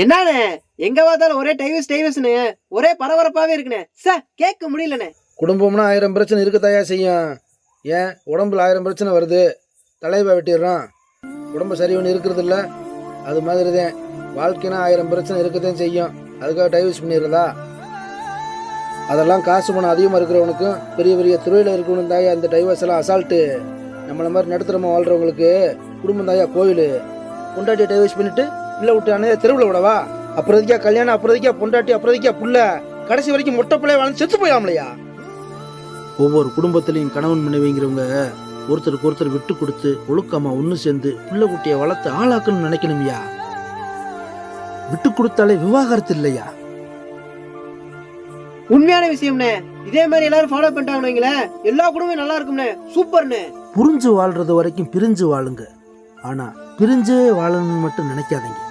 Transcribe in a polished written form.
என்னண்ணே எங்க பார்த்தாலும் ஒரே டைவர்ஸ்னு ஒரே பரபரப்பாவே இருக்குண்ணே. சார் கேட்க முடியலண்ணே. குடும்பம்னா 1000 பிரச்சனை இருக்கத்தாயா செய்யும். ஏன் உடம்புல 1000 பிரச்சனை வருது, தலைவை வெட்டிடுறான், உடம்பு சரி ஒன்று இருக்கிறது இல்லை. அது மாதிரி தான் வாழ்க்கைனா 1000 பிரச்சனை இருக்கத்தான் செய்யும். அதுக்காக டைவர்ஸ் பண்ணிடுறதா? அதெல்லாம் காசு பணம் அதிகமாக இருக்கிறவனுக்கும் பெரிய பெரிய துறையில் இருக்கணும் தாயா இந்த டைவர்ஸ் எல்லாம் அசால்ட்டு. நம்மளை மாதிரி நடுத்தரமாக வாழ்கிறவங்களுக்கு குடும்பம் தாயா கோயில். பொண்டாட்டியை டைவர்ஸ் பண்ணிட்டு பிள்ளை விட்டானே தெருவில் விடவா? அப்புறதுக்கா கல்யாணம், அப்புறதுக்கா பொண்டாட்டி, அப்புறதுக்கா புள்ள, கடைசி வரைக்கும் மொட்டை பிள்ளைய வாழ்ந்து செத்து போயிடாமலையா? ஒவ்வொரு குடும்பத்திலையும் கணவன் மனைவிங்கிறவங்க ஒருத்தருக்கு ஒருத்தர் விட்டு கொடுத்து ஒழுக்கமா ஒன்று சேர்ந்து பிள்ளை குட்டியை வளர்த்து ஆளாக்கணும்னு நினைக்கணும்யா. விட்டு கொடுத்தாலே விவாகரத்து இல்லையா? உண்மையான விஷயம்ண்ணே. இதே மாதிரி எல்லாரும் ஃபாலோ பண்ணிட்டாங்கன்னு வைங்களேன், எல்லா குடும்பமும் நல்லா இருக்கும்ண்ணே. சூப்பர்ண்ணே. புரிஞ்சு வாழ்றது வரைக்கும் பிரிஞ்சு வாழுங்க. ஆனா பிரிஞ்சே வாழணும்னு மட்டும் நினைக்காதீங்க.